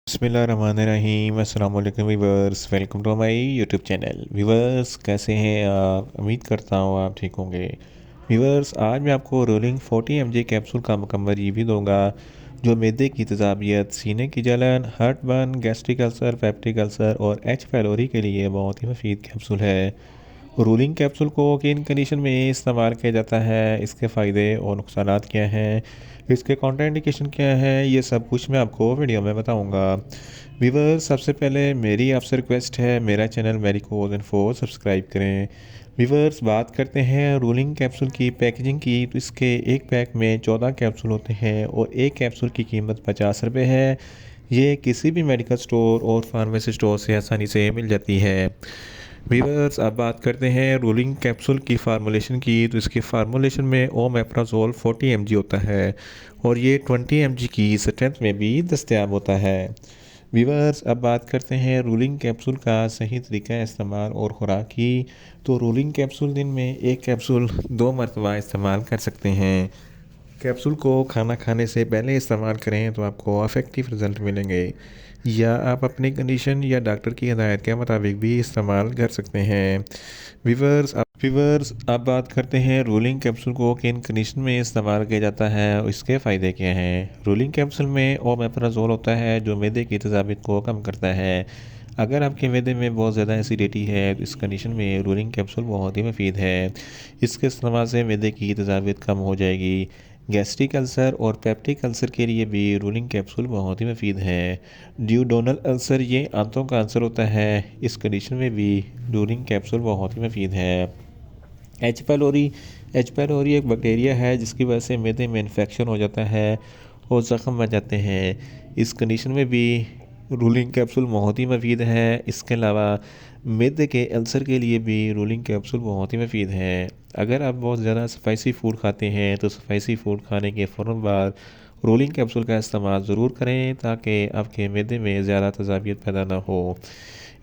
बिस्मिल्लाहिर्रहमानिर्रहीम। अस्सलाम वालेकुम viewers, welcome to my YouTube channel. Viewers, कैसे हैं आप? उम्मीद करता हूँ आप ठीक होंगे। व्यूवर्स, आज मैं आपको रोलिंग 40 mg कैप्सूल का मुकम्मल रिव्यू दूंगा जो मैदे की तेज़ाबियत, सीने की जलन, heart burn, gastric ulcer, peptic ulcer और एच पैलोरी के लिए बहुत ही मुफीद कैप्सूल है। रूलिंग कैप्सूल को किन कंडीशन में इस्तेमाल किया जाता है, इसके फ़ायदे और नुकसानात क्या हैं, इसके कॉन्ट्राइंडिकेशन क्या है, ये सब कुछ मैं आपको वीडियो में बताऊंगा। व्यूअर्स, सबसे पहले मेरी आपसे रिक्वेस्ट है, मेरा चैनल मेडिकोज इन्फो सब्सक्राइब करें। व्यूअर्स, बात करते हैं रूलिंग कैप्सूल की पैकेजिंग की, तो इसके एक पैक में 14 कैप्सूल होते हैं और एक कैप्सूल की कीमत 50 रुपये है। ये किसी भी मेडिकल स्टोर और फार्मेसी स्टोर से आसानी से मिल जाती है। वीवर्स, अब बात करते हैं रूलिंग कैप्सूल की फार्मूलेशन की, तो इसकी फार्मूलेशन में ओमेप्राजोल 40 mg होता है और ये 20 mg की स्ट्रेंथ में भी दस्तयाब होता है। वीवर्स, अब बात करते हैं रूलिंग कैप्सूल का सही तरीका इस्तेमाल और खुराक की, तो रूलिंग कैप्सूल दिन में एक कैप्सूल 2 मरतबा इस्तेमाल कर सकते हैं। कैप्सूल को खाना खाने से पहले इस्तेमाल करें तो आपको अफेक्टिव रिज़ल्ट मिलेंगे, या आप अपनी कंडीशन या डॉक्टर की हिदायत के मुताबिक भी इस्तेमाल कर सकते हैं। वीवर्स, अब बात करते हैं रूलिंग कैप्सूल को किन कंडीशन में इस्तेमाल किया जाता है और इसके फ़ायदे क्या हैं। रूलिंग कैप्सूल में ओमेप्राजोल होता है जो मैदे की तेज़ाबियत को कम करता है। अगर आपके मैदे में बहुत ज़्यादा एसिडिटी है तो इस कंडीशन में रूलिंग कैप्सूल बहुत ही मुफीद है। इसके इस्तेमाल से मैदे की तेज़ाबियत कम हो जाएगी। गैस्ट्रिक अल्सर और पेप्टिक अल्सर के लिए भी रूलिंग कैप्सूल बहुत ही मुफीद है। ड्यूडोनल अल्सर, ये आंतों का अल्सर होता है, इस कंडीशन में भी रूलिंग कैप्सूल बहुत ही मुफीद है। एच पैलोरी एक बैक्टीरिया है जिसकी वजह से मैदे में इन्फेक्शन हो जाता है और ज़ख्म बन जाते हैं। इस कंडीशन में भी रूलिंग कैप्सूल बहुत ही मुफीद है। इसके अलावा मैदे के अल्सर के लिए भी रूलिंग कैप्सूल बहुत ही मुफीद है। अगर आप बहुत ज़्यादा स्पाइसी फूड खाते हैं तो स्पाइसी फूड खाने के फ़ौरन बाद रोलिंग कैप्सूल का इस्तेमाल ज़रूर करें ताकि आपके मैदे में ज़्यादा तेज़ाबियत पैदा ना हो।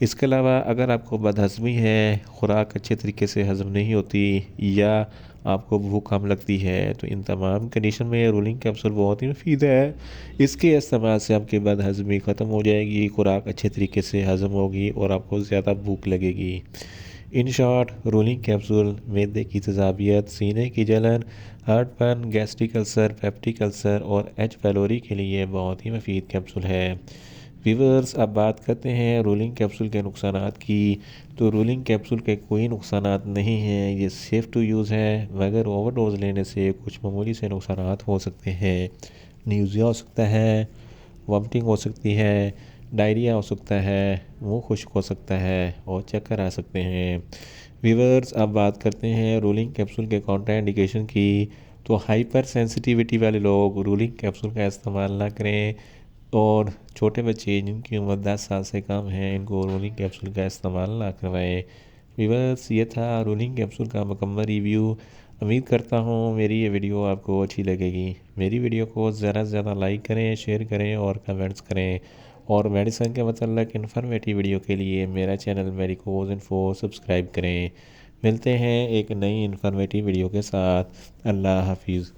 इसके अलावा अगर आपको बदहज़मी है, खुराक अच्छे तरीके से हज़म नहीं होती, या आपको भूख कम लगती है, तो इन तमाम कंडीशन में रोलिंग कैप्सूल बहुत ही मुफीद है। इसके इस्तेमाल से आपकी बदहज़मी ख़त्म हो जाएगी, खुराक अच्छे तरीके से हज़म होगी और आपको ज़्यादा भूख लगेगी। इन शॉर्ट, रोलिंग कैप्सूल मैदे की तेज़ाबियत, सीने की जलन, heart burn, gastric ulcer, peptic ulcer और एच पैलोरी के लिए बहुत ही मुफीद कैप्सूल है। व्यूअर्स, अब बात करते हैं रोलिंग कैप्सूल के नुकसानात की, तो रोलिंग कैप्सूल के कोई नुकसानात नहीं हैं, ये सेफ़ टू यूज़ है, मगर ओवरडोज लेने से कुछ मामूली से नुकसानात हो सकते हैं। न्यूज़िया हो सकता है, वॉमिटिंग हो सकती है, डायरिया हो सकता है, मुंह खुश्क हो सकता है और चक्कर आ सकते हैं। व्यूअर्स, अब बात करते हैं रोलिंग कैप्सूल के कॉन्ट्राइंडिकेशन की, तो हाइपर सेंसिटिविटी वाले लोग रोलिंग कैप्सूल का इस्तेमाल ना करें और छोटे बच्चे जिनकी उम्र 10 साल से कम है इनको रोलिंग कैप्सूल का इस्तेमाल ना करवाएं। व्यूअर्स, ये था रोलिंग कैप्सूल का मुकम्मल रिव्यू। उम्मीद करता हूँ मेरी ये वीडियो आपको अच्छी लगेगी। मेरी वीडियो को ज़्यादा से ज़्यादा लाइक करें, शेयर करें और कमेंट्स करें, और मेडिसिन के मतलब इन्फॉर्मेटिव वीडियो के लिए मेरा चैनल मेडिकोज इन्फो सब्सक्राइब करें। मिलते हैं एक नई इन्फॉर्मेटिव वीडियो के साथ। अल्लाह हाफिज़।